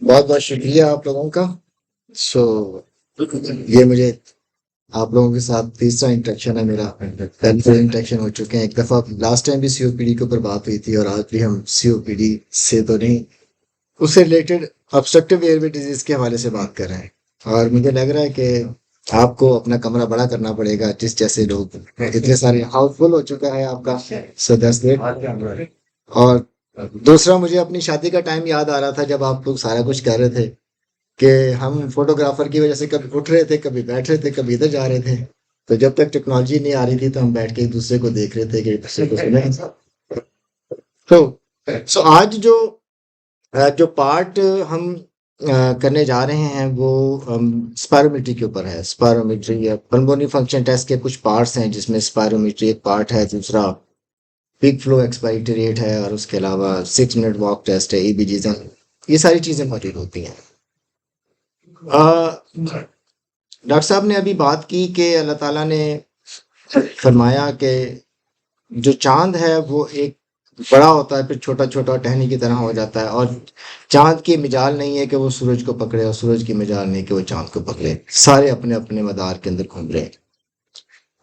बहुत बहुत शुक्रिया आप लोगों का। सो ये मुझे आप लोगों के साथ तीसरा इंटरेक्शन है मेरा। पहले दो इंटरेक्शन हो चुके हैं, एक दफा लास्ट टाइम भी सीओपीडी के ऊपर बात हुई थी और आज भी हम सीओपीडी से तो नहीं, उससे रिलेटेड ऑब्स्ट्रक्टिव एयरवे डिजीज के हवाले से बात कर रहे हैं। और मुझे लग रहा है कि आपको अपना कमरा बड़ा करना पड़ेगा, जिस जैसे लोग इतने सारे हाउसफुल हो चुका है आपका सदस्य। और दूसरा, मुझे अपनी शादी का टाइम याद आ रहा था जब आप लोग सारा कुछ कह रहे थे कि हम फोटोग्राफर की वजह से कभी उठ रहे थे, कभी बैठ रहे थे, कभी इधर जा रहे थे। तो जब तक टेक्नोलॉजी नहीं आ रही थी तो हम बैठ के एक दूसरे को देख रहे थे कि एक दूसरे को सुने। तो आज जो पार्ट हम करने जा रहे हैं वो स्पायरोमेट्री के ऊपर है। स्पायरोमेट्री या पल्मोनरी फंक्शन टेस्ट के कुछ पार्ट्स हैं, जिसमें स्पायरोमेट्री एक पार्ट है, दूसरा पीक फ्लो एक्सपायरी रेट है, और उसके अलावा 6 मिनट वॉक टेस्ट है, ईबीजीज हैं। ये सारी चीजें मौजूद होती हैं। डॉक्टर साहब ने अभी बात की कि अल्लाह ताला ने फरमाया कि जो चांद है वो एक बड़ा होता है, फिर छोटा छोटा टहनी की तरह हो जाता है, और चांद की मिजाल नहीं है कि वो सूरज को पकड़े, और सूरज की मिजाल नहीं कि वो चांद को पकड़े। सारे अपने अपने मदार के अंदर घूम रहे हैं।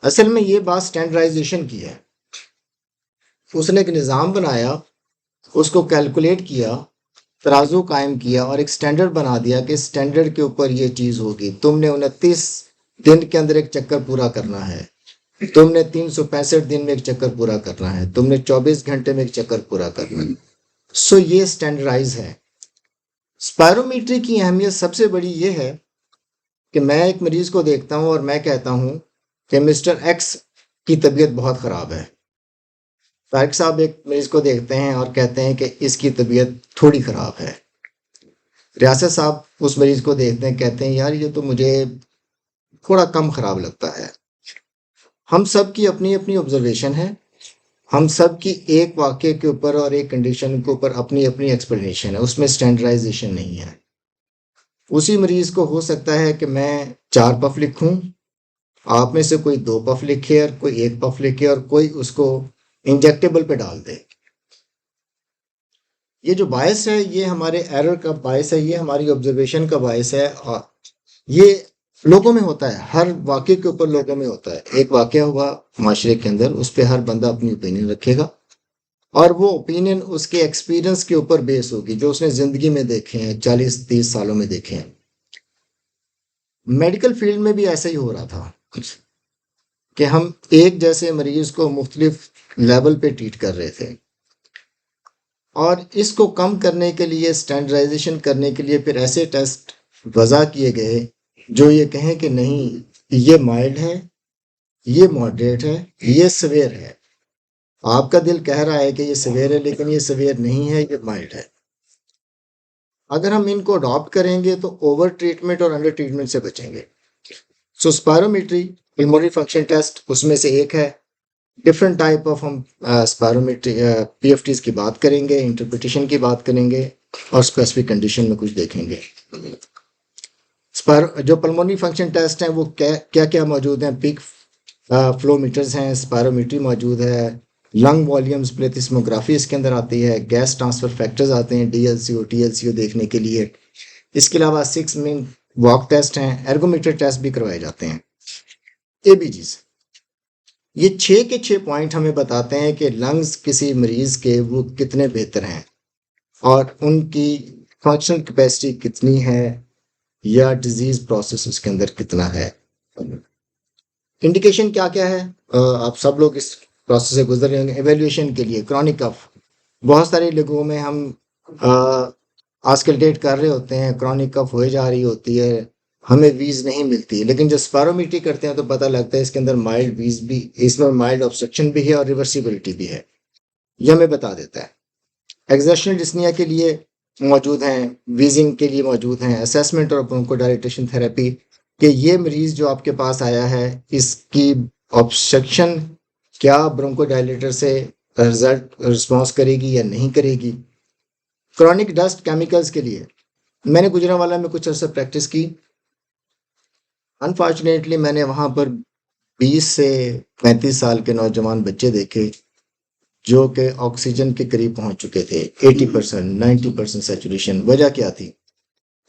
असल में ये बात स्टैंडर्डाइजेशन की है। उसने एक निज़ाम बनाया, उसको कैलकुलेट किया, तराजू कायम किया और एक स्टैंडर्ड बना दिया कि स्टैंडर्ड के ऊपर ये चीज़ होगी। तुमने 29 दिन के अंदर एक चक्कर पूरा करना है, तुमने 365 दिन में एक चक्कर पूरा करना है, तुमने 24 घंटे में एक चक्कर पूरा करना है। सो ये स्टैंडर्डाइज है। स्पायरोमीट्री की अहमियत सबसे बड़ी ये है कि मैं एक मरीज को देखता हूं और मैं कहता हूं कि मिस्टर एक्स की तबीयत बहुत ख़राब है। तारिक साहब एक मरीज को देखते हैं और कहते हैं कि इसकी तबीयत थोड़ी ख़राब है। रियासत साहब उस मरीज को देखते हैं, कहते हैं यार ये तो मुझे थोड़ा कम ख़राब लगता है। हम सब की अपनी अपनी ऑब्जर्वेशन है, हम सब की एक वाक्य के ऊपर और एक कंडीशन के ऊपर अपनी अपनी एक्सप्लेनेशन है, उसमें स्टैंडर्डाइजेशन नहीं है। उसी मरीज को हो सकता है कि मैं 4 पफ लिखूं, आप में से कोई 2 पफ लिखे और कोई 1 पफ लिखे और कोई उसको इंजेक्टेबल पे डाल दे। ये जो बायस है ये हमारे एरर का बायस है, ये हमारी ऑब्जर्वेशन का बायस है। और ये लोगों में होता है, हर वाक्य के ऊपर लोगों में होता है। एक वाक्य हुआ माशरे के अंदर, उस पर हर बंदा अपनी ओपिनियन रखेगा, और वो ओपिनियन उसके एक्सपीरियंस के ऊपर बेस होगी, जो उसने जिंदगी में देखे हैं, 40-30 सालों में देखे हैं। मेडिकल फील्ड में भी ऐसा ही हो रहा था कि हम एक जैसे मरीज को मुख्तलिफ लेवल पे ट्रीट कर रहे थे, और इसको कम करने के लिए, स्टैंडर्डाइजेशन करने के लिए, फिर ऐसे टेस्ट वजह किए गए जो ये कहें कि नहीं ये माइल्ड है, ये मॉडरेट है, ये सवेयर है। आपका दिल कह रहा है कि ये सवेयर है, लेकिन ये सवेयर नहीं है, ये माइल्ड है। अगर हम इनको अडॉप्ट करेंगे तो ओवर ट्रीटमेंट और अंडर ट्रीटमेंट से बचेंगे। सो स्पायरोमेट्री पल्मोनरी फंक्शन टेस्ट उसमें से एक है। डिफरेंट टाइप ऑफ हम स्पायरोमेट्री पीएफटीज की बात करेंगे, इंटरप्रिटेशन की बात करेंगे, और स्पेसिफिक कंडीशन में कुछ देखेंगे। जो पल्मोनरी फंक्शन टेस्ट हैं वो क्या क्या मौजूद हैं? पीक फ्लो मीटर्स हैं, स्पायरोमेट्री मौजूद है, लंग वॉल्यूम्स प्लेथिस्मोग्राफी इसके अंदर आती है, गैस ट्रांसफर फैक्टर्स आते हैं, डीएलसीओ टीएलसीओ देखने के लिए। इसके अलावा 6 मिनट वॉक टेस्ट हैं, एर्गोमीटर टेस्ट भी करवाए जाते हैं, एबीजीज। ये 6 के 6 पॉइंट हमें बताते हैं कि लंग्स किसी मरीज के वो कितने बेहतर हैं, और उनकी फंक्शनल कैपेसिटी कितनी है, या डिजीज प्रोसेस उसके अंदर कितना है। इंडिकेशन क्या क्या है? आप सब लोग इस प्रोसेस से गुजर रहे होंगे। एवेल्युएशन के लिए क्रॉनिक कफ, बहुत सारे लोगों में हम आजकल कर रहे होते हैं, क्रॉनिक कफ हो जा रही होती है, हमें वीज नहीं मिलती है, लेकिन जब स्पायरोमेट्री करते हैं तो पता लगता है इसके अंदर माइल्ड वीज भी, इसमें माइल्ड ऑब्स्ट्रक्शन भी है और रिवर्सिबिलिटी भी है। ये हमें बता देता है। एक्सर्शनल डिस्निया के लिए मौजूद हैं, वीजिंग के लिए मौजूद हैं, असेसमेंट और ब्रोंकोडायलेटेशन थेरेपी, कि ये मरीज जो आपके पास आया है इसकी ऑब्स्ट्रक्शन क्या ब्रोंकोडायलेटर से रिजल्ट रिस्पॉन्स करेगी या नहीं करेगी। क्रॉनिक डस्ट केमिकल्स के लिए मैंने गुजरांवाला में कुछ अर्सा प्रैक्टिस की। अनफॉर्चुनेटली मैंने वहाँ पर 20 से 35 साल के नौजवान बच्चे देखे जो कि ऑक्सीजन के करीब पहुंच चुके थे, 80% 90% सेचुरेशन। वजह क्या थी?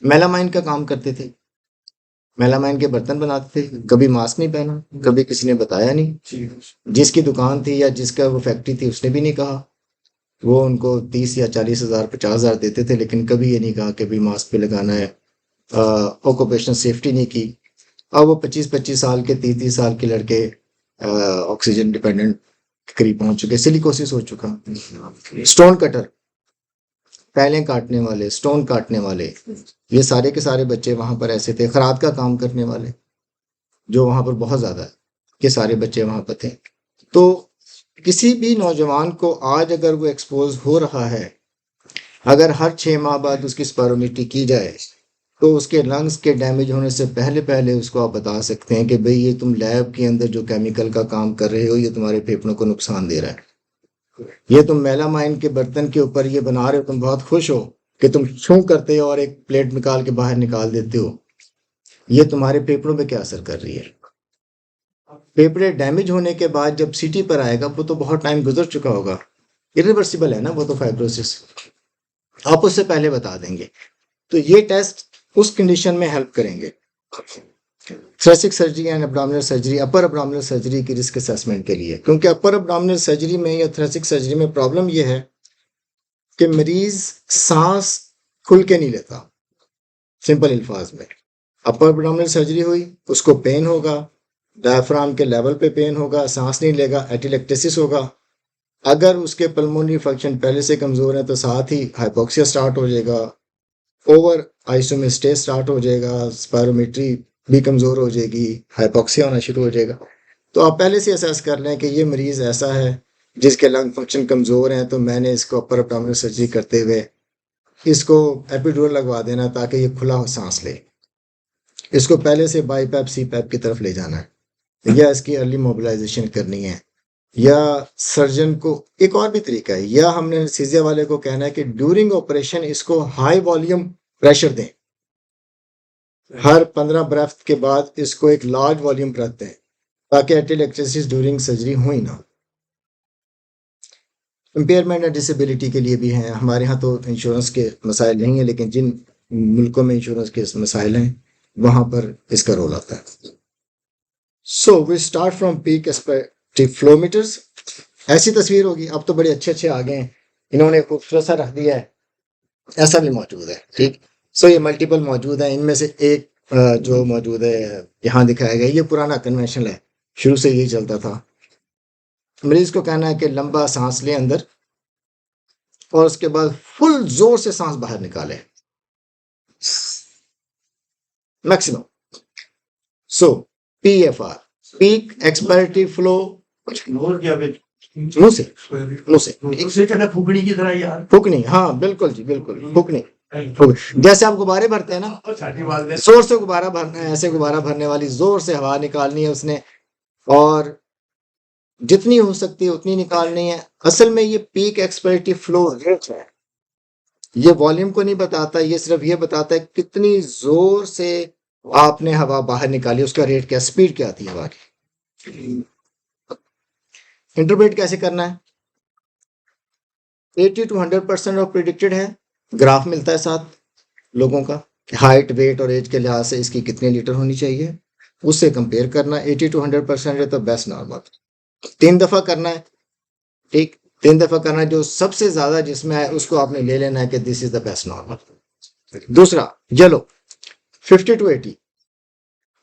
मेलामाइन का काम करते थे, मेलामाइन के बर्तन बनाते थे, कभी मास्क नहीं पहना, कभी किसी ने बताया नहीं। जिसकी दुकान थी या जिसका वो फैक्ट्री थी उसने भी नहीं कहा। वो उनको 30 या 40,000 50,000 देते थे, लेकिन कभी ये नहीं कहा कि भाई मास्क पे लगाना है। ऑक्यूपेशनल सेफ्टी नहीं की। अब वो 25-25 साल के 30-30 साल के लड़के ऑक्सीजन डिपेंडेंट के करीब पहुंच चुके, सिलिकोसिस हो चुका। स्टोन कटर, पैलें काटने वाले, स्टोन काटने वाले, ये सारे के सारे बच्चे वहां पर ऐसे थे। खराद का काम करने वाले जो वहां पर बहुत ज्यादा है, ये सारे बच्चे वहां पर थे। तो किसी भी नौजवान को आज अगर वो एक्सपोज हो रहा है, अगर हर 6 माह बाद उसकी स्पायरोमीट्री की जाए, तो उसके लंग्स के डैमेज होने से पहले पहले उसको आप बता सकते हैं कि भाई ये तुम लैब के अंदर जो केमिकल का काम कर रहे हो ये तुम्हारे फेफड़ों को नुकसान दे रहा है। ये तुम मेलामाइन के बर्तन के ऊपर ये बना रहे हो, तुम बहुत खुश हो कि तुम छू करते हो और एक प्लेट निकाल के बाहर निकाल देते हो, ये तुम्हारे फेफड़ों पे क्या असर कर रही है। फेफड़े डैमेज होने के बाद जब सिटी पर आएगा वो तो बहुत टाइम गुजर चुका होगा, इरिवर्सिबल है ना वो तो फाइब्रोसिस, आप उससे पहले बता देंगे। तो ये टेस्ट उस कंडीशन में हेल्प करेंगे। Thoracic surgery and abdominal surgery, upper abdominal surgery की रिस्क असेसमेंट के लिए, क्योंकि अपर एब्डोमिनल सर्जरी में या थोरेसिक सर्जरी में प्रॉब्लम ये है कि मरीज सांस खुल के नहीं लेता। सिंपल अल्फाज में, अपर एब्डोमिनल सर्जरी हुई, उसको पेन होगा, डायफ्राम के लेवल पे पेन होगा, सांस नहीं लेगा, एटिलेक्टेसिस होगा। अगर उसके पल्मोनरी फंक्शन पहले से कमजोर है तो साथ ही हाइपोक्सिया स्टार्ट हो जाएगा, ओवर आइसोमेस्टेस स्टार्ट हो जाएगा, स्पायरोमेट्री भी कमजोर हो जाएगी, हाइपोक्सिया होना शुरू हो जाएगा। तो आप पहले से असेस कर लें कि ये मरीज ऐसा है जिसके लंग फंक्शन कमजोर हैं, तो मैंने इसको अपर एब्डोमिनल सर्जरी करते हुए इसको एपिड्यूरल लगवा देना ताकि ये खुला हो सांस ले। इसको पहले से बाईपैप सी पैप की तरफ ले जाना है, या इसकी अर्ली मोबिलाइजेशन करनी है, या सर्जन को एक और भी तरीका है, या हमने एनेस्थीसिया वाले को कहना है कि ड्यूरिंग ऑपरेशन इसको हाई वॉल्यूम प्रेशर दें, हर 15 ब्रेथ के बाद इसको एक लार्ज वॉल्यूम ब्रेथ दें ताकि एटिलेक्टेसिस ड्यूरिंग सर्जरी हो ही ना। इम्पेयरमेंट एंड डिसेबिलिटी के लिए भी हैं, हमारे यहाँ तो इंश्योरेंस के मसाइल नहीं है, लेकिन जिन मुल्कों में इंश्योरेंस के मसाइल हैं वहां पर इसका रोल आता है। So we start from peak expiratory flow meters. ऐसी तस्वीर होगी, अब तो बड़े अच्छे अच्छे आ गए हैं, इन्होंने खूबसूरत सा रख दिया है, ऐसा भी मौजूद है। ठीक, सो ये मल्टीपल मौजूद है, इनमें से एक जो मौजूद है यहाँ दिखाया गया, ये पुराना कन्वेंशनल है, शुरू से यही चलता था। मरीज को कहना है कि लंबा सांस ले अंदर और उसके बाद फुल जोर से सांस बाहर निकाले, मैक्सिमम। सो PFR, पीक एक्सपायरेटरी फ्लो, मुंह से, मुंह से फूकनी की तरह यार, फूकनी, हाँ बिल्कुल जी बिल्कुल, फूकनी। जैसे आप गुब्बारे भरते हैं ना, जोर से गुब्बारा भरना है, ऐसे गुब्बारा भरने वाली जोर से हवा निकालनी है उसने, और जितनी हो सकती है उतनी निकालनी है। असल में ये पीक एक्सपायरेटरी फ्लो रेट है, ये वॉल्यूम को नहीं बताता, ये सिर्फ ये बताता है कितनी जोर से आपने हवा बाहर निकाली, उसका रेट क्या, स्पीड क्या थी हवा की। इंटरप्रेट कैसे करना है, 80 to 100% ऑफ प्रिडिक्टेड है, ग्राफ मिलता है साथ लोगों का, हाइट वेट और एज के लिहाज से इसकी कितने लीटर होनी चाहिए, उससे कंपेयर करना। 80 to 100% है तो बेस्ट नॉर्मल, 3 दफा करना है। ठीक, 3 दफा करना है, जो सबसे ज्यादा जिसमें है उसको आपने ले लेना है कि this is the best normal. दूसरा येलो, 50 to 80,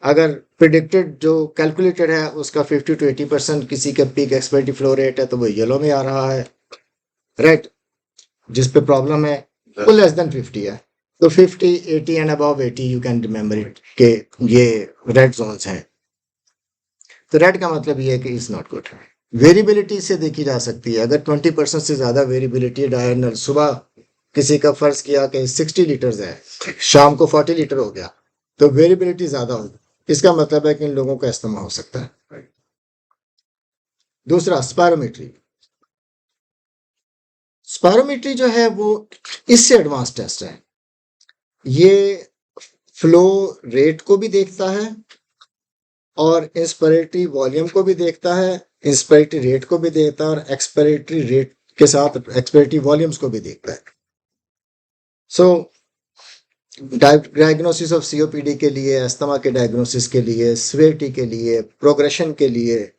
अगर प्रिडिक्टेड जो कैलकुलेटेड है उसका 50 to 80% किसी का पीक एक्सपायरेटरी फ्लो रेट है तो वो येलो में आ रहा है। रेड, जिस पे प्रॉब्लम है वो लेस देन 50 है, तो 50, 80 and above 80 you can remember it के ये रेड जोन्स हैं। तो रेड का मतलब ये है कि इज नॉट गुड। वेरिएबिलिटी से देखी जा सकती है, अगर 20% से ज्यादा वेरिएबिलिटी डायरनल, सुबह किसी का फर्ज किया कि 60 लीटर्स है, शाम को 40 लीटर हो गया, तो वेरिएबिलिटी ज्यादा होगी, इसका मतलब है कि इन लोगों का इस्तेमाल हो सकता है। दूसरा स्पायरोमेट्री, स्पायरोमेट्री जो है वो इससे एडवांस टेस्ट है, ये फ्लो रेट को भी देखता है और इंस्पायरेटरी वॉल्यूम को भी देखता है, इंस्पायरेटरी रेट को भी देखता है, और एक्सपायरेटरी रेट के साथ एक्सपायरेटरी वॉल्यूम्स को भी देखता है। सो डायग्नोसिस ऑफ सीओपीडी के लिए, अस्थमा के डायग्नोसिस के लिए, सीवियरिटी के लिए, प्रोग्रेशन के लिए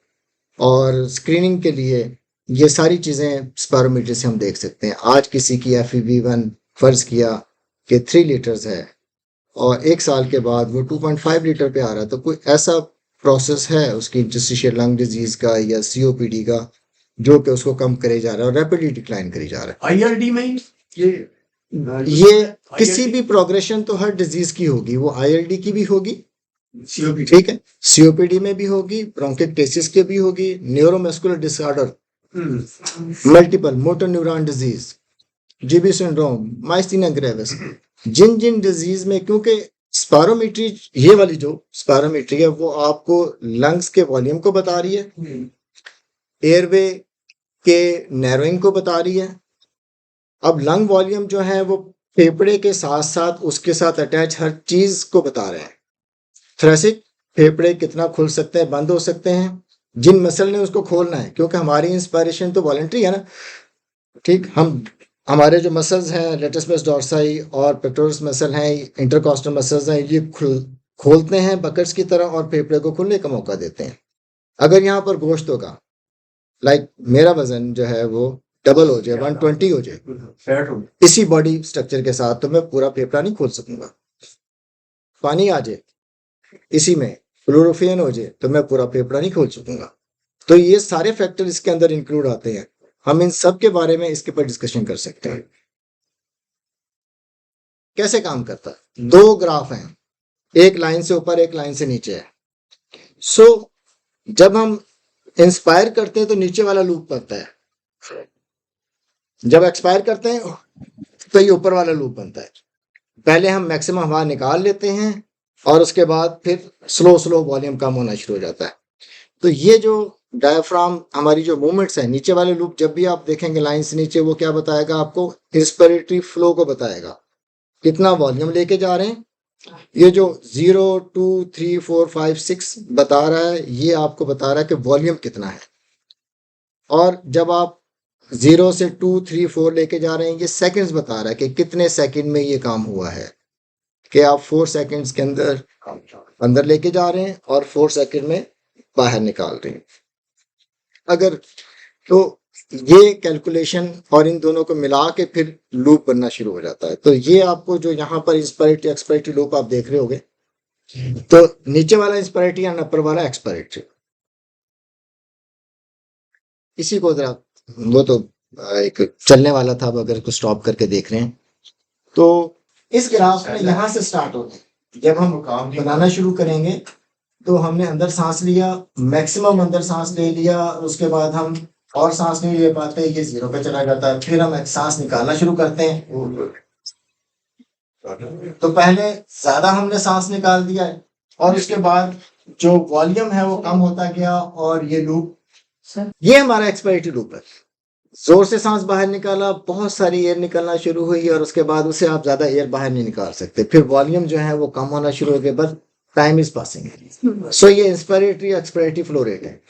और स्क्रीनिंग के लिए, ये सारी चीज़ें स्पायरोमीटर से हम देख सकते हैं। आज किसी की FEV1 फर्ज किया कि 3 लीटर्स है और 1 साल के बाद वो 2.5 लीटर पे आ रहा है, तो कोई ऐसा प्रोसेस है उसकी इंटरस्टिशियल लंग डिजीज का या सीओपीडी का जो कि उसको कम करे जा रहा है और रैपिडली डिक्लाइन करे जा रहा है। IRD में ये किसी भी प्रोग्रेशन तो हर डिजीज की होगी, वो ILD की भी होगी, COPD ठीक है, सीओपीडी में भी होगी, ब्रोंकिटिस के भी होगी, neuromuscular disorder, multiple motor neuron disease, GB syndrome, myasthenia gravis, जिन जिन डिजीज में, क्योंकि स्पायरोमेट्री, ये वाली जो स्पायरोमेट्री है वो आपको लंग्स के वॉल्यूम को बता रही है, एयरवे के नैरोइंग को बता रही है। अब लंग वॉल्यूम जो है वो फेफड़े के साथ साथ उसके साथ अटैच हर चीज को बता रहे हैं। थ्रेसिक, फेफड़े कितना खुल सकते हैं, बंद हो सकते हैं, जिन मसल ने उसको खोलना है, क्योंकि हमारी इंस्पायरेशन तो वॉलंटरी है ना, ठीक। हमारे जो मसल्स हैं, लेटस मेडियस डोर्साई और पेक्टोरस मसल हैं, इंटरकॉस्टल मसल्स हैं, ये खोलते हैं बकट्स की तरह और फेफड़े को खुलने का मौका देते हैं। अगर यहाँ पर गोश्त होगा, लाइक मेरा वजन जो है वो डबल हो जाए, 120 हो जाए फैट हो इसी बॉडी स्ट्रक्चर के साथ, तो मैं पूरा फेफड़ा नहीं खोल सकूंगा। पानी आ जाए इसी में, क्लोरोफियन हो जाए, तो मैं पूरा फेफड़ा नहीं खोल सकूंगा। तो ये सारे फैक्टर इसके अंदर इंक्लूड आते हैं। हम इन सब के बारे में इसके ऊपर डिस्कशन कर सकते हैं। कैसे काम करता है? 2 ग्राफ हैं, एक लाइन से ऊपर एक लाइन से नीचे है। सो जब हम इंस्पायर करते हैं तो नीचे वाला लूप बनता है, जब एक्सपायर करते हैं तो ये ऊपर वाला लूप बनता है। पहले हम मैक्सिमम हवा निकाल लेते हैं और उसके बाद फिर स्लो स्लो वॉल्यूम कम होना शुरू हो जाता है। तो ये जो डायफ्राम हमारी जो मूवमेंट्स है, नीचे वाले लूप जब भी आप देखेंगे लाइन से नीचे, वो क्या बताएगा आपको? इंस्पिरेटरी फ्लो को बताएगा, कितना वॉल्यूम लेके जा रहे हैं। ये जो 0 2 3 4 5 6 बता रहा है, ये आपको बता रहा है कि वॉल्यूम कितना है। और जब आप 0 से 2 3 4 लेके जा रहे हैं, ये सेकंड्स बता रहा है कि कितने सेकंड में ये काम हुआ है, कि आप 4 सेकंड्स के अंदर लेके जा रहे हैं और 4 सेकंड में बाहर निकाल रहे हैं। अगर तो ये कैलकुलेशन और इन दोनों को मिला के फिर लूप बनना शुरू हो जाता है। तो ये आपको जो यहाँ पर इंस्पिरेटरी एक्सपिरेटरी लूप आप देख रहे होगे, तो नीचे वाला इंस्पिरेटरी या ऊपर वाला एक्सपिरेटरी, इसी को जरा, वो तो एक चलने वाला था, अब अगर इसको स्टॉप करके देख रहे हैं तो इस ग्राफ में यहाँ से स्टार्ट होता है। जब हम बनाना शुरू करेंगे तो हमने अंदर सांस लिया, मैक्सिमम अंदर सांस ले लिया, उसके बाद हम और सांस नहीं ले पाते, ये 0 पे चला जाता है। फिर हम एक सांस निकालना शुरू करते हैं, तो पहले ज्यादा हमने सांस निकाल दिया है और उसके बाद जो वॉल्यूम है वो कम होता गया और ये लूप, ये हमारा एक्सपायरेटरी लूप है। जोर से सांस बाहर निकाला, बहुत सारी एयर निकलना शुरू हुई और उसके बाद उसे आप ज्यादा एयर बाहर नहीं निकाल सकते, फिर वॉल्यूम जो है वो कम होना शुरू हो गया, बस टाइम इज पासिंग। सो ये इंस्पिरेटरी एक्सपिरेटरी फ्लो रेट है।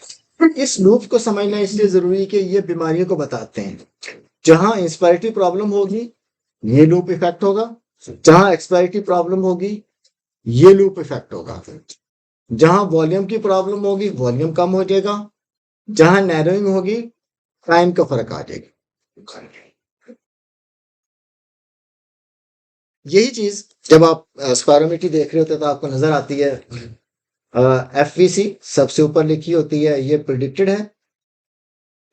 इस लूप को समझना इसलिए जरूरी है कि ये बीमारियों को बताते हैं। जहां इंस्पिरेटरी प्रॉब्लम होगी ये लूप इफेक्ट होगा, जहां एक्सपिरेटरी प्रॉब्लम होगी ये लूप इफेक्ट होगा, जहां वॉल्यूम की प्रॉब्लम होगी वॉल्यूम कम हो जाएगा, जहां नैरोइंग होगी टाइम का फर्क आ जाएगा। यही चीज जब आप स्पायरोमेट्री देख रहे होते तो आपको नजर आती है। FVC सबसे ऊपर लिखी होती है, ये प्रिडिक्टेड है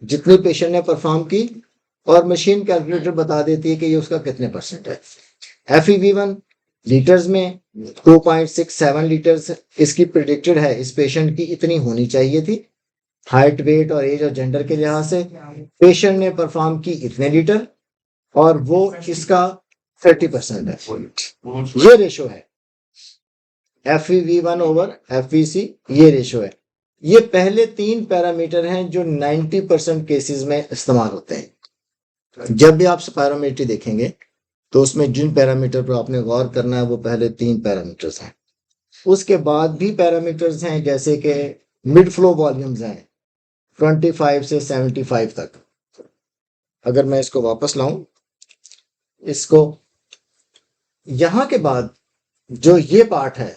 जितनी पेशेंट ने परफॉर्म की, और मशीन कैलकुलेटर बता देती है कि ये उसका कितने % है। FEV1 लीटर्स में 2.67 लीटर्स इसकी प्रिडिक्टेड है, इस पेशेंट की इतनी होनी चाहिए थी, हाइट, वेट और एज और जेंडर के लिहाज से। पेशेंट ने परफॉर्म की इतने लीटर और वो इसका 30% है, ये रेशो है। FEV1 ओवर FVC ये रेशो है। ये पहले 3 पैरामीटर हैं जो 90% केसेस में इस्तेमाल होते हैं। जब भी आप स्पायरोमेट्री देखेंगे तो उसमें जिन पैरामीटर पर आपने गौर करना है वो पहले 3 पैरामीटर्स हैं। उसके बाद भी पैरामीटर्स हैं जैसे कि मिड फ्लो वॉल्यूम्स हैं 25 से 75 तक। अगर मैं इसको वापस लाऊं, इसको यहाँ के बाद जो ये पार्ट है,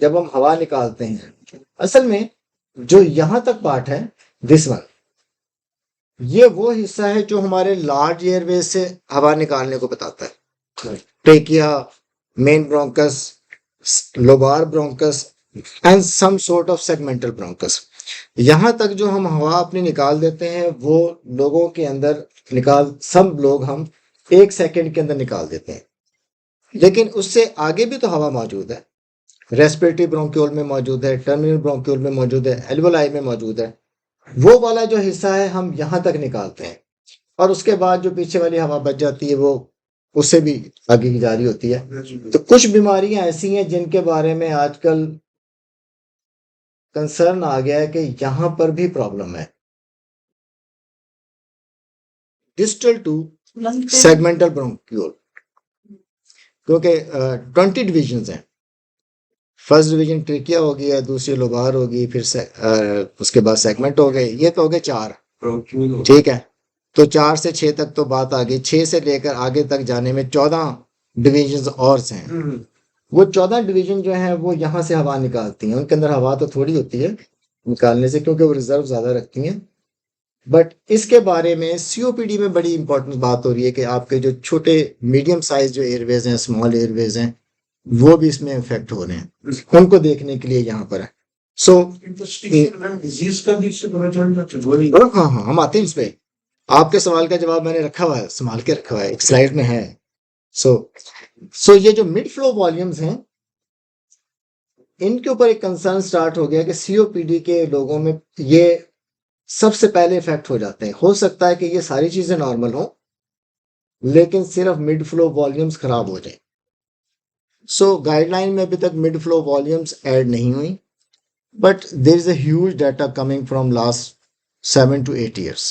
जब हम हवा निकालते हैं, असल में जो यहाँ तक पार्ट है, दिस वन, ये वो हिस्सा है जो हमारे लार्ज एयरवेज से हवा निकालने को बताता है। Trachea, main bronchus, lobar bronchus and some sort of segmental bronchus. यहाँ तक जो हम हवा अपनी निकाल देते हैं, वो लोगों के अंदर सब लोग हम 1 सेकंड के अंदर निकाल देते हैं। लेकिन उससे आगे भी तो हवा मौजूद है, रेस्पिरेटरी ब्रोंक्यूल में मौजूद है, टर्मिनल ब्रोंक्यूल में मौजूद है, एल्वोलाई में मौजूद है। वो वाला जो हिस्सा है हम यहाँ तक निकालते हैं, और उसके बाद जो पीछे वाली हवा बच जाती है वो उससे भी आगे की जारी होती है। तो कुछ बीमारियां ऐसी हैं जिनके बारे में आजकल कंसर्न आ गया है कि यहाँ पर भी प्रॉब्लम है। डिस्टल टू सेगमेंटल ब्रोंक्यूल, क्योंकि 20 डिविजन्स हैं। फर्स्ट डिवीजन ट्रेकिया हो गया, दूसरी लोबार होगी, फिर उसके बाद सेगमेंट हो गए, ये तो हो गए 4, ठीक है। तो 4 से 6 तक तो बात आ गई, 6 से लेकर आगे तक जाने में 14 डिविजन्स और हैं। वो 14 डिवीजन जो है वो यहाँ से हवा निकालती हैं। उनके अंदर हवा तो थोड़ी होती है निकालने से, क्योंकि वो रिजर्व ज्यादा रखती हैं। बट इसके बारे में सीओपीडी में बड़ी इंपॉर्टेंट बात हो रही है कि आपके जो छोटे मीडियम साइज जो एयरवेज हैं, स्मॉल एयरवेज हैं, वो भी इसमें इफेक्ट हो रहे हैं। उनको देखने के लिए यहाँ पर है। सो हाँ हाँ, हम आते हैं इस पे। आपके सवाल का जवाब मैंने रखा हुआ है, संभाल के रखा हुआ है, एक स्लाइड में है। सो ये जो मिड फ्लो वॉल्यूम्स हैं, इनके ऊपर एक कंसर्न स्टार्ट हो गया कि सीओपीडी के लोगों में ये सबसे पहले इफेक्ट हो जाते हैं। हो सकता है कि ये सारी चीजें नॉर्मल हो, लेकिन सिर्फ मिड फ्लो वॉल्यूम्स खराब हो जाए। सो गाइडलाइन में अभी तक मिड फ्लो वॉल्यूम्स ऐड नहीं हुई, but there is a huge data coming from last 7 to 8 years।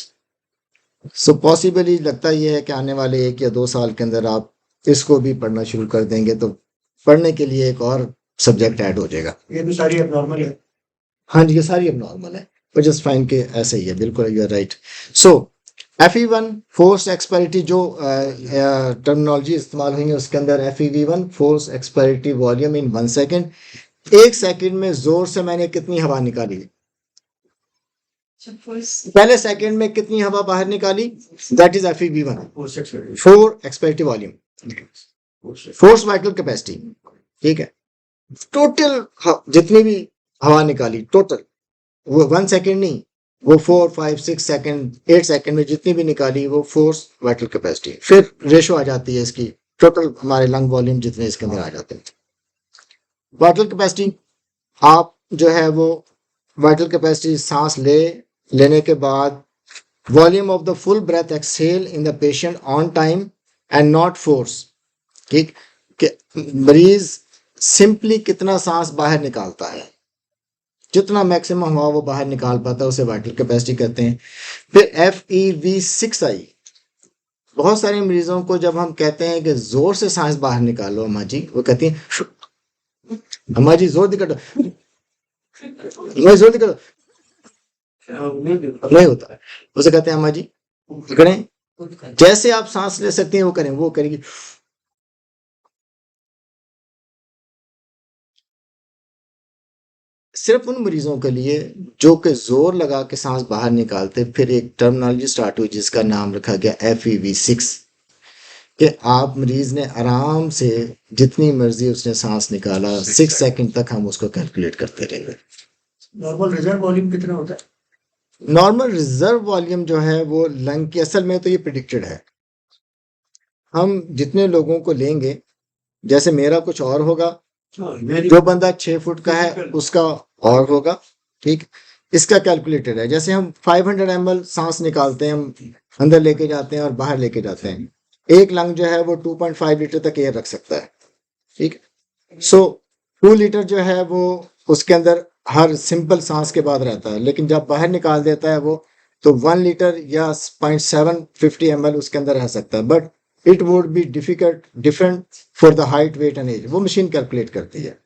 So possibly लगता ये है कि आने वाले 1 या 2 साल के अंदर आप इसको भी पढ़ना शुरू कर देंगे, तो पढ़ने के लिए एक और सब्जेक्ट ऐड हो जाएगा। ये भी सारी एबनॉर्मल है। हाँ जी, ये सारी एबनॉर्मल है, पर जस्ट फाइन के ऐसे ही है, बिल्कुल you are right. So FEV1 force expiratory, जो टर्मिनोलॉजी इस्तेमाल हुई है उसके अंदर FEV1 force expiratory volume in 1 second. 1 second में जोर से मैंने कितनी हवा निकाली, पहले सेकेंड में कितनी हवा बाहर निकाली, that is FEV1 force expiratory volume, force vital capacity, ठीक है। टोटल जितनी भी हवा निकाली टोटल, वो 1 सेकेंड नहीं, वो 4, 5, 6 सेकेंड, 8 सेकेंड में जितनी भी निकाली वो फोर्स वाइटल कैपेसिटी। फिर रेशो आ जाती है इसकी, टोटल हमारे लंग वॉल्यूम जितने इसके अंदर आ जाते हैं। वाइटल कैपेसिटी, आप जो है वो वाइटल कैपेसिटी सांस लेने के बाद volume of the full breath exhale in the patient on time and not force, ठीक, कि मरीज सिंपली कितना सांस बाहर निकालता है, जितना मैक्सिमम हवा वो बाहर निकाल पाता है उसे वाइटल कैपेसिटी कहते हैं। फिर FEV6 आई। बहुत सारे मरीजों को जब हम कहते हैं कि जोर से सांस बाहर निकालो अम्मा जी, वो कहती हैं अम्मा जी जोर दिखाओ, जोर दिखाओ, नहीं होता है। उसे कहते हैं अम्मा जी करें, जैसे आप सांस ले सकते हैं वो करें, वो करेगी। सिर्फ उन मरीजों के लिए जो कि जोर लगा के सांस बाहर निकालते, फिर एक टर्मिनोलॉजी स्टार्ट हुई जिसका नाम रखा गया FEV6, कि आप मरीज ने आराम से जितनी मर्जी उसने सांस निकाला 6 सेकंड तक हम उसको कैलकुलेट करते रहेंगे। नॉर्मल रिजर्व वॉल्यूम कितना होता है? नॉर्मल रिजर्व वॉल्यूम जो है वो लंग की, असल में तो ये प्रिडिक्टेड है। हम जितने लोगों को लेंगे, जैसे मेरा कुछ और होगा, जो बंदा 6 फुट का है उसका और होगा, ठीक। इसका कैलकुलेटेड है। जैसे हम 500 ml सांस निकालते हैं, हम अंदर लेके जाते हैं और बाहर लेके जाते हैं, एक लंग जो है वो 2.5 लीटर तक एयर रख सकता है, ठीक। सो 2 लीटर जो है वो उसके अंदर हर सिंपल सांस के बाद रहता है, लेकिन जब बाहर निकाल देता है वो, तो 1 लीटर या 0.750 ml उसके अंदर रह सकता है। But it would be different for the height, weight and age. वो मशीन कैलकुलेट करती है।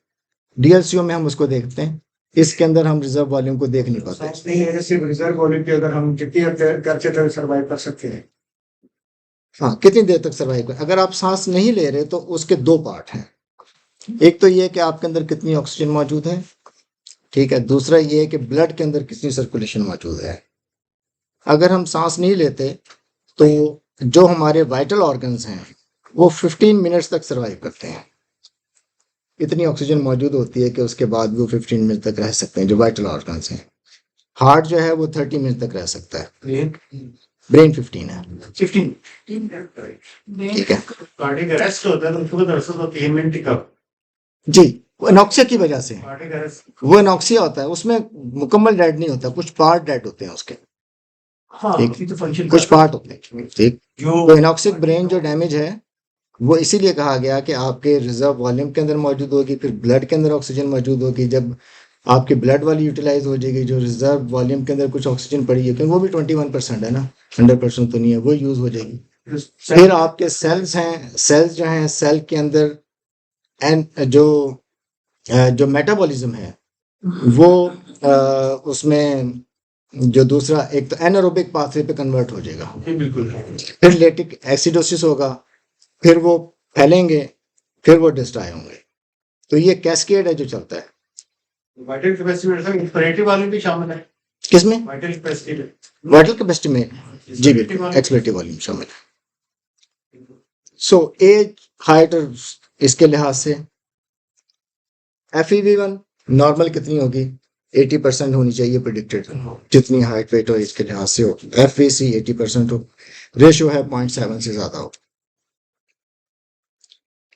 DLCO में हम उसको देखते हैं, इसके अंदर हम रिजर्व वॉल्यूम को देख नहीं पाते। सांस नहीं है, सिर्फ रिजर्व वॉल्यूम पे अगर हम कितनी करके तो सर्वाइव कर सकते हैं। हाँ, कितनी देर तक सर्वाइव कर, अगर आप सांस नहीं ले रहे तो उसके दो पार्ट हैं। एक तो ये है कि आपके अंदर कितनी ऑक्सीजन मौजूद है, ठीक है। दूसरा ये है कि ब्लड के अंदर कितनी सर्कुलेशन मौजूद है। अगर हम सांस नहीं लेते तो जो हमारे वाइटल ऑर्गन्स हैं वो 15 मिनट्स तक सर्वाइव करते हैं। इतनी ऑक्सीजन मौजूद होती है कि उसके बाद वो 15 मिनट तक रह सकते हैं, जो वाइटल ऑर्गन्स हैं। हार्ट जो है वो 30 मिनट तक रह सकता है, ब्रेन 15 है, 15 ठीक है कार्डियक अरेस्ट होता है तो उसको दरअसल तो 3 मिनट का जी। वो एनॉक्सिया की वजह से, कार्डियक अरेस्ट। वो एनॉक्सिया होता है, उसमें मुकम्मल डेड नहीं होता, कुछ पार्ट डेड होते हैं उसके, हाँ ठीक। उसकी तो फंक्शन कुछ पार्ट होते हैं, ठीक। जो तो एनॉक्सिक ब्रेन जो डैमेज है वो इसीलिए कहा गया कि आपके रिजर्व वॉल्यूम के अंदर मौजूद होगी, फिर ब्लड के अंदर ऑक्सीजन मौजूद होगी। जब आपकी ब्लड वाली यूटिलाइज हो जाएगी, जो रिजर्व वॉल्यूम के अंदर कुछ ऑक्सीजन पड़ी है, क्योंकि वो भी 21% है ना, 100% तो नहीं है, वो यूज हो जाएगी। फिर आपके सेल्स हैं, सेल्स जो हैं, सेल के अंदर एंड जो मेटाबॉलिज्म है वो उसमें जो दूसरा एक तो एनारोबिक पाथवे पे कन्वर्ट हो जाएगा, बिल्कुल फिर लैक्टिक एसिडोसिस होगा, फिर वो फैलेंगे, फिर वो डिस्ट्रॉय होंगे। तो ये कैस्केड है जो चलता है। वाइटल कैपेसिटी में एक्सपिरेटरी वाले भी शामिल है। किसमें? वाइटल कैपेसिटी में वाइटल कैपेसिटी में, जी बिल्कुल, एक्सपिरेटरी वॉल्यूम शामिल है। सो एज, हाइट और इसके लिहाज से FEV1 नॉर्मल कितनी होगी? 80% होनी चाहिए प्रिडिक्टेड, जितनी हाइट, वेट और एज के लिहाज से हो। FVC 80% हो, रेशियो है 0.7 से ज्यादा हो।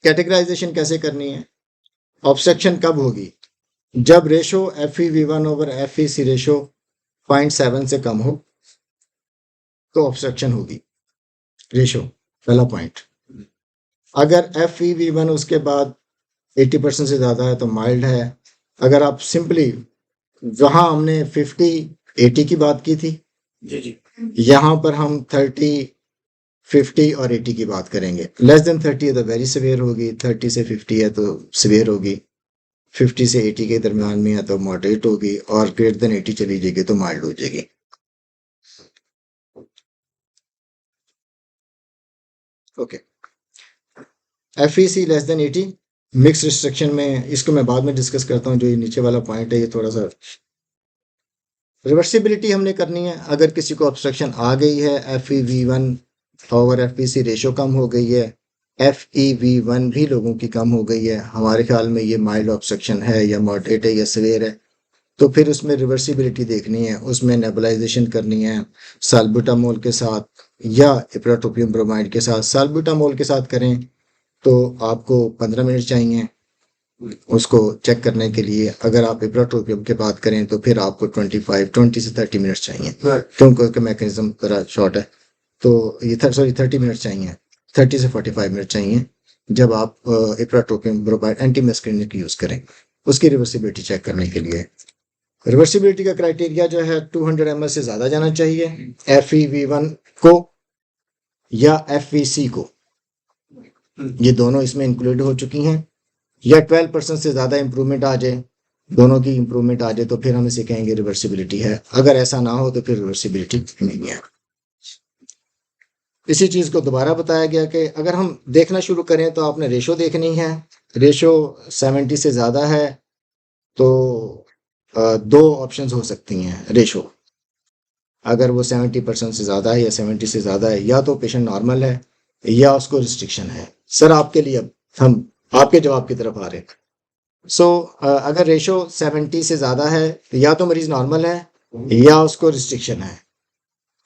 कैटेगराइजेशन कैसे करनी है? ऑब्स्ट्रक्शन कब होगी? जब ratio FEV1 over FVC ratio 0.7 से कम हो तो ऑब्स्ट्रक्शन होगी, रेशो, पहला पॉइंट। अगर FEV1 उसके बाद 80% से ज़्यादा है तो माइल्ड है। अगर आप सिंपली, वहाँ हमने 50-80 की बात की थी, जी जी यहाँ पर हम 30, 50 और 80 की बात करेंगे। लेस देन 30 है तो वेरी सिवियर होगी, 30 से 50 है तो सिवियर होगी, 50 से 80 के दरमियान में है तो मॉडरेट होगी, और ग्रेटर देन 80 चली जाएगी तो माइल्ड हो जाएगी। Okay, FEC less than 80 mix restriction में, इसको मैं बाद में डिस्कस करता हूँ। जो ये नीचे वाला पॉइंट है ये थोड़ा सा रिवर्सिबिलिटी हमने करनी है। अगर किसी को ऑब्स्ट्रक्शन आ गई है, FEV1 ओवर FVC रेशो कम हो गई है, FEV1 भी लोगों की कम हो गई है, हमारे ख्याल में ये माइल्ड ऑब्स्ट्रक्शन है या मॉडरेट है या सिवियर है, तो फिर उसमें रिवर्सिबिलिटी देखनी है। उसमें नेबुलाइजेशन करनी है साल्बुटामोल के साथ या इप्राटोपियम ब्रोमाइड के साथ। साल्बुटामोल के साथ करें तो आपको 15 मिनट चाहिए उसको चेक करने के लिए। अगर आप इप्राटोपियम की बात करें तो फिर आपको 20 से 30 मिनट चाहिए, क्योंकि उसका मैकेनिज्म थोड़ा शॉर्ट है। तो ये 30 मिनट चाहिए, 30 से 45 मिनट चाहिए जब आप इप्राटोपियम ब्रोमाइड एंटी मस्क्रिनिक यूज़ करें उसकी रिवर्सिबिलिटी चेक करने के लिए। रिवर्सिबिलिटी का क्राइटेरिया जो है 200 ml से ज़्यादा जाना चाहिए FEV1 को या FVC को, ये दोनों इसमें इंक्लूड हो चुकी हैं। या 12% से ज़्यादा इंप्रूवमेंट आ जाए, दोनों की इंप्रूवमेंट आ जाए तो फिर हम इसे कहेंगे रिवर्सिबिलिटी है। अगर ऐसा ना हो तो फिर रिवर्सिबिलिटी नहीं है। इसी चीज़ को दोबारा बताया गया कि अगर हम देखना शुरू करें तो आपने रेशो देखनी है। रेशो 70 से ज़्यादा है तो दो ऑप्शंस हो सकती हैं रेशो। अगर वो 70% से ज़्यादा है या 70 से ज़्यादा है, या तो पेशेंट नॉर्मल है या उसको रिस्ट्रिक्शन है। सर आपके लिए, अब हम आपके जवाब की तरफ आ रहे हैं। सो अगर रेशो 70 से ज़्यादा है तो या तो मरीज़ नॉर्मल है या उसको रिस्ट्रिक्शन है,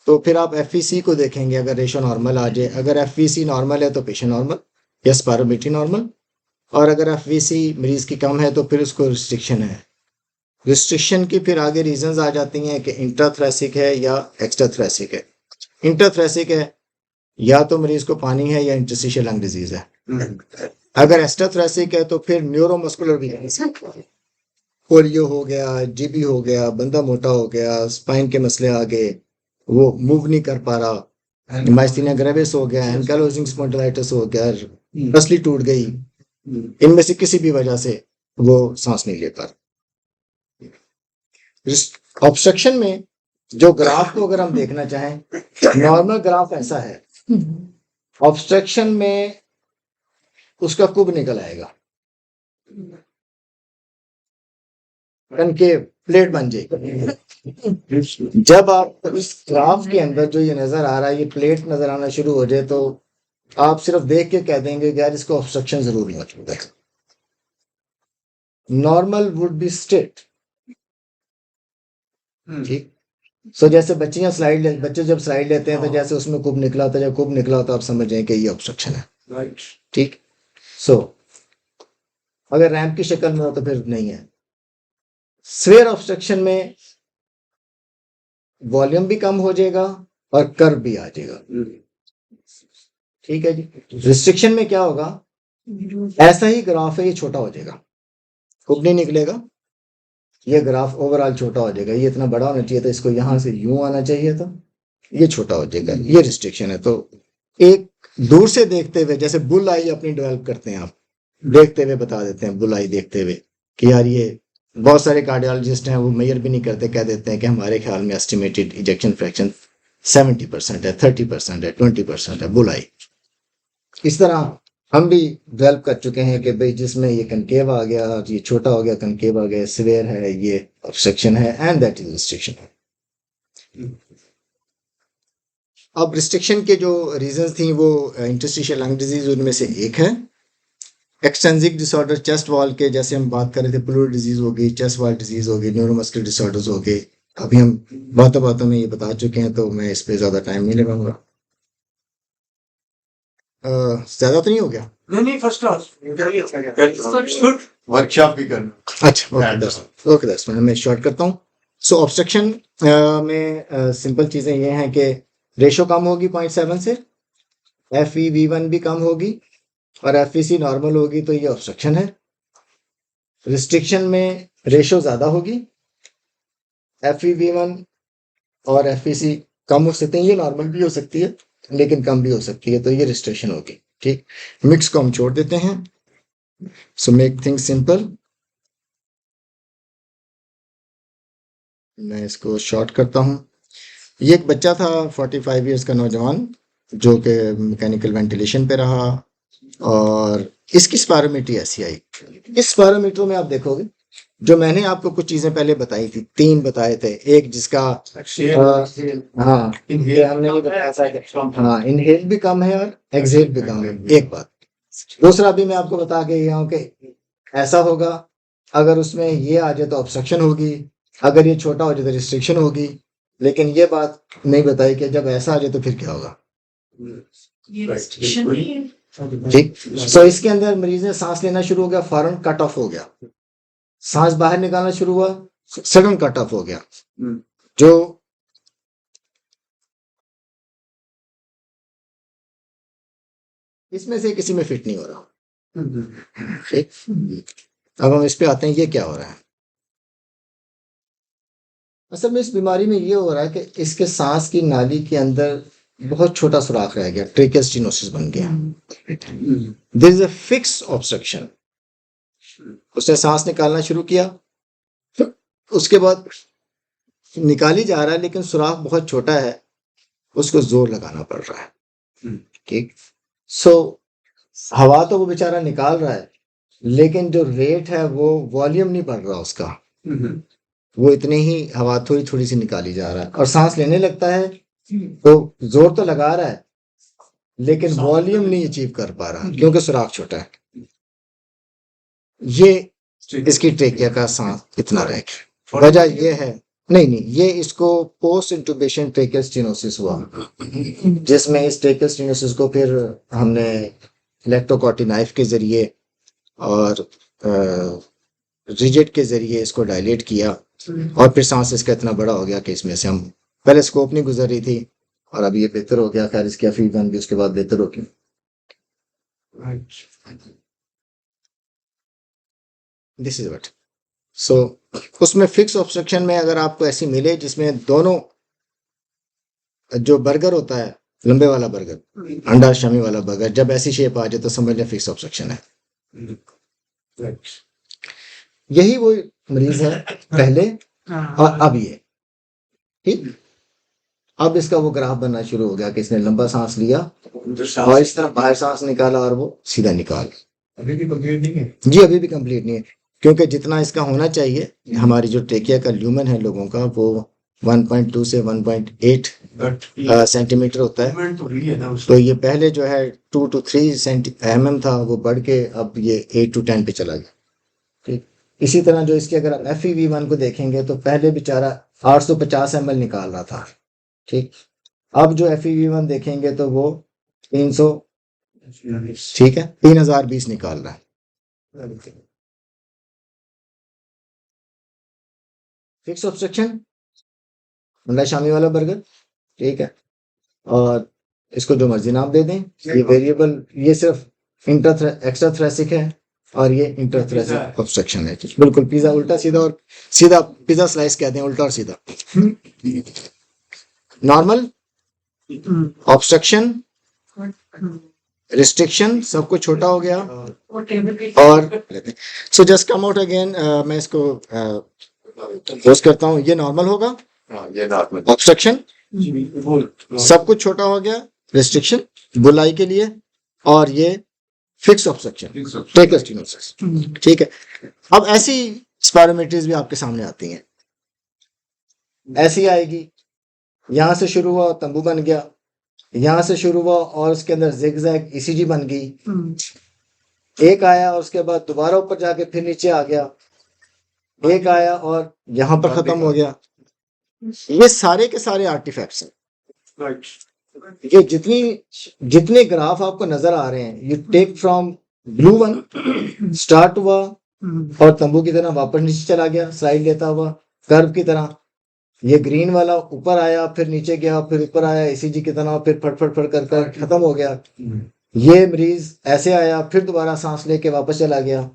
तो फिर आप FVC को देखेंगे। अगर रेशो नॉर्मल आ जाए, अगर FVC नॉर्मल है तो पेशेंट नॉर्मल या स्पायरोमेट्री नॉर्मल, और अगर FVC मरीज़ की कम है तो फिर उसको रिस्ट्रिक्शन है। रिस्ट्रिक्शन की फिर आगे रीजंस आ जाती हैं कि इंट्राथ्रेसिक है या एक्स्ट्राथ्रेसिक है। इंट्राथ्रेसिक है या तो मरीज को पानी है या इंटरस्टिशियल लंग डिजीज है। अगर एक्स्ट्राथ्रेसिक है तो फिर न्यूरोमस्कुलर वीकनेस, पोलियो हो गया, GB हो गया, बंदा मोटा हो गया, स्पाइन के मसले आ गए, वो मूव नहीं कर पा रहा, माइस्थीनिया ग्रेविस हो गया, एंकाइलोजिंग स्पॉन्डिलाइटिस हो गया, नसली टूट गई, इनमें से किसी भी वजह से वो सांस नहीं ले पा रहा। ऑब्स्ट्रक्शन में जो ग्राफ को अगर हम देखना चाहें, नॉर्मल ग्राफ ऐसा है, ऑब्स्ट्रक्शन में उसका कुब निकल आएगा, कनकेव प्लेट बन जाएगी। जब आप इस ग्राफ के अंदर जो ये नजर आ रहा है, ये प्लेट नजर आना शुरू हो जाए, तो आप सिर्फ देख के कह देंगे कि यार इसको ऑब्स्ट्रक्शन जरूर मौजूद है। नॉर्मल वुड बी स्ट्रेट, ठीक। सो जैसे बच्चे जब स्लाइड लेते हैं तो जैसे उसमें कुब निकला होता है, जब कुब निकला होता है आप समझ जाएं कि ये ऑब्स्ट्रक्शन है, राइट। ठीक। सो अगर रैंप की शक्ल में हो तो फिर नहीं है। स्फीयर ऑब्स्ट्रक्शन में वॉल्यूम भी कम हो जाएगा और कर्व भी आ जाएगा, ठीक है जी। रिस्ट्रिक्शन में क्या होगा, ऐसा ही ग्राफ है, ये छोटा हो जाएगा, कुब नहीं निकलेगा, ये ग्राफ ओवरऑल छोटा हो जाएगा। ये इतना बड़ा होना चाहिए था, इसको यहां से यूं आना चाहिए था, ये छोटा हो जाएगा। ये रिस्ट्रिक्शन है। तो एक दूर से देखते हुए, जैसे बुल आई अपनी डेवलप करते हैं, आप देखते हुए बता देते हैं, बुल आई देखते हुए कि यार ये बहुत सारे कार्डियोलॉजिस्ट हैं वो मेजर भी नहीं करते, कह देते हैं कि हमारे ख्याल में एस्टिमेटेड इजेक्शन फ्रैक्शन 70% है, 30% है, 20% है, बुल आई। इस तरह हम भी डेवलप कर चुके हैं कि भाई जिसमें ये कनकेव आ गया, ये छोटा हो गया, कनकेव आ गया, स्फीयर है, ये ऑब्स्ट्रक्शन है, एंड दैट इज रिस्ट्रिक्शन। अब रिस्ट्रिक्शन के जो रीजंस थी वो इंटरस्टिशियल लंग डिजीज उनमें से एक है। एक्सटेंसिव डिसऑर्डर चेस्ट वॉल के, जैसे हम बात कर रहे थे, प्लूरल डिजीज हो गई, चेस्ट वॉल डिजीज हो गई, न्यूरोमस्कुलर डिसऑर्डर्स हो गए। अभी हम बातों बातों में ये बता चुके हैं तो मैं इस पे ज्यादा टाइम नहीं लगाऊंगा। ज्यादा तो नहीं हो गया? नहीं, फर्स्ट क्लास वर्कशॉप भी करना। अच्छा, ओके, 10 मिनट में शॉर्ट करता हूँ। सो ऑब्स्ट्रक्शन में सिंपल चीजें ये हैं कि रेशो कम होगी 0.7 से, FeV1 भी कम होगी और FVC नॉर्मल होगी, तो ये ऑब्स्ट्रक्शन है। रिस्ट्रिक्शन में रेशो ज्यादा होगी, FeV1 और FVC कम हो सकते हैं, ये नॉर्मल भी हो सकती है लेकिन कम भी हो सकती है, तो ये रिस्ट्रिक्शन होगी, ठीक। मिक्स को हम छोड़ देते हैं। सो मेक थिंग्स सिंपल, मैं इसको शॉर्ट करता हूँ। ये एक बच्चा था 45 इयर्स का नौजवान, जो कि मैकेनिकल वेंटिलेशन पे रहा, और इसकी स्पायरोमीट्री ऐसी आई। इस स्पायरोमीटर में आप देखोगे, जो मैंने आपको कुछ चीजें पहले बताई थी, 3 बताए थे, एक जिसका हाँ ये हमने भी बताया था कि हाँ इनहेल भी कम है और एक्सहेल भी कम है, एक बात। दूसरा भी मैं आपको बता के गया हूँ कि ऐसा होगा, अगर उसमें ये आ जाए तो ऑब्स्ट्रक्शन होगी, अगर ये छोटा हो जाए तो रिस्ट्रिक्शन होगी, लेकिन ये बात नहीं बताई कि जब ऐसा आ जाए तो फिर क्या होगा, ठीक। सो इसके अंदर मरीज ने सांस लेना शुरू हो गया, फौरन कट ऑफ हो गया, सांस बाहर निकालना शुरू हुआ, सडन कट ऑफ हो गया, जो इसमें से किसी में फिट नहीं हो रहा, ठीक। अब हम इस पे आते हैं, ये क्या हो रहा है। असल में इस बीमारी में ये हो रहा है कि इसके सांस की नाली के अंदर बहुत छोटा सुराख रह गया, ट्रेकियल स्टेनोसिस बन गया। There is a fix obstruction. उसने सांस निकालना शुरू किया, उसके बाद निकाली जा रहा है लेकिन सुराख बहुत छोटा है, उसको जोर लगाना पड़ रहा है, ठीक। सो हवा तो वो बेचारा निकाल रहा है, लेकिन जो रेट है वो वॉल्यूम नहीं बढ़ रहा उसका, वो इतनी ही हवा थोड़ी थोड़ी सी निकाली जा रहा है, और सांस लेने लगता है तो जोर तो लगा रहा है लेकिन वॉल्यूम नहीं अचीव कर पा रहा क्योंकि सुराख छोटा है। ये इसकी ट्रेकिया का सांस इतना रह गया। वजह ये है, नहीं, ये इसको पोस्ट इंटुबेशन ट्रेकियल स्टेनोसिस हुआ, जिसमें इस ट्रेकियल स्टेनोसिस को फिर हमने इलेक्ट्रोकॉर्टी नाइफ के जरिए और रिजिड के जरिए इसको डायलेट किया, और फिर सांस इसका इतना बड़ा हो गया कि इसमें से हम पहले स्कोप नहीं गुजर रही थी और अब ये बेहतर हो गया। खैर इसकी FeV1 भी उसके बाद बेहतर हो गई। This is what. सो उसमें फिक्स ऑब्स्ट्रक्शन में अगर आपको ऐसी मिले जिसमें दोनों, जो बर्गर होता है लंबे वाला बर्गर, अंडा शमी वाला बर्गर, जब ऐसी शेप आ जाए तो समझ लें फिक्स ऑब्स्ट्रक्शन है। यही वो मरीज है पहले और अब ये, ठीक। अब इसका वो ग्राफ बनना शुरू हो गया कि इसने लंबा सांस लिया और इस तरह बाहर सांस निकाला और वो सीधा निकाल। अभी भी कंप्लीट नहीं है। जी अभी भी कंप्लीट नहीं है, क्योंकि जितना इसका होना चाहिए, हमारी जो ट्रेकिया का ल्यूमन है लोगों का, वो 1.2 से 1.8 बट सेंटीमीटर होता है। मूवमेंट तो रही है ना तो ये पहले जो है 2 to 3 mm था, वो बढ़ के अब ये 8 to 10 पे चला गया। ठीक, इसी तरह जो इसके अगर आप FEV1 को देखेंगे तो पहले बेचारा 850 ml निकाल रहा था। ठीक, अब जो FEV1 देखेंगे तो वो 300, ठीक है, 3020 निकाल रहा है। फिक्स ऑब्स्ट्रक्शन मतलब शामी वाला बर्गर, ठीक है, और इसको जो मर्जी नाम दे दें। ये वेरिएबल, ये सिर्फ एक्स्ट्रा थ्रेसिक है और ये इंटरथ्रेसिक ऑब्स्ट्रक्शन है। बिल्कुल पिज्जा उल्टा सीधा, और सीधा पिज्जा स्लाइस कहते हैं, उल्टा और सीधा। नॉर्मल, ऑब्स्ट्रक्शन, रिस्ट्रिक्शन, सब कुछ छोटा हो गया। और so just come out again, मैं इसको पोस्ट करता हूँ। ये नॉर्मल होगा, ये नॉर्मल ऑब्स्ट्रक्शन, सब कुछ छोटा हो गया, रिस्ट्रिक्शन बुलाई के लिए, और ये फिक्स ऑब्स्ट्रक्शन, टेकस्टिनोसिस। ठीक है, अब ऐसी स्पायरोमेट्रीज भी आपके सामने आती हैं। ऐसी आएगी, यहां से शुरू हुआ, तंबू बन गया, यहां से शुरू हुआ और उसके अंदर जिगजैग ECG बन गई। एक आया और उसके बाद दोबारा ऊपर जाके फिर नीचे आ गया, एक आया और यहां पर खत्म हो गया। ये सारे के सारे आर्टिफैक्ट्स हैं। ये जितने ग्राफ आपको नजर आ रहे हैं, you take from blue one, start हुआ और तंबू की तरह वापस नीचे चला गया, स्लाइड लेता हुआ कर्व की तरह। ये ग्रीन वाला ऊपर आया, फिर नीचे गया, फिर ऊपर आया ECG की तरह, फिर फट फट फट कर खत्म हो गया। ये मरीज ऐसे आया, फिर दोबारा सांस लेके वापस चला गया।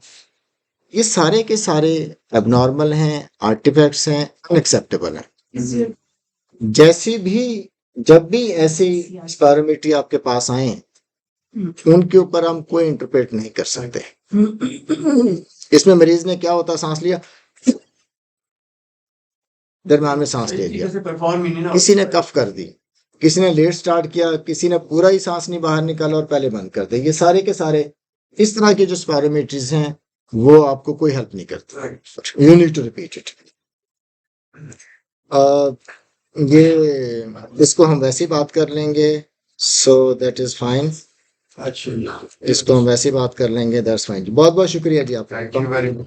ये सारे के सारे एबनॉर्मल हैं, आर्टिफैक्ट्स हैं, अनएक्सेप्टेबल हैं। जैसी भी, जब भी ऐसी स्पायरोमेट्री आपके पास आए, उनके ऊपर हम कोई इंटरप्रेट नहीं कर सकते। इसमें मरीज ने क्या होता, सांस लिया, दरम्यान में सांस ले लिया, किसी ने कफ कर दी, किसी ने लेट स्टार्ट किया, किसी ने पूरा ही सांस नहीं बाहर निकाला और पहले बंद कर दिया। ये सारे के सारे इस तरह के जो स्पायरोमेट्रीज हैं, वो आपको कोई हेल्प नहीं करते। You need to repeat it. ये इसको हम वैसे ही बात कर लेंगे, सो दैट इज फाइन। अच्छा, इसको हम वैसे ही बात कर लेंगे, दैट्स फाइन। बहुत बहुत शुक्रिया जी आपका। Thank you very much.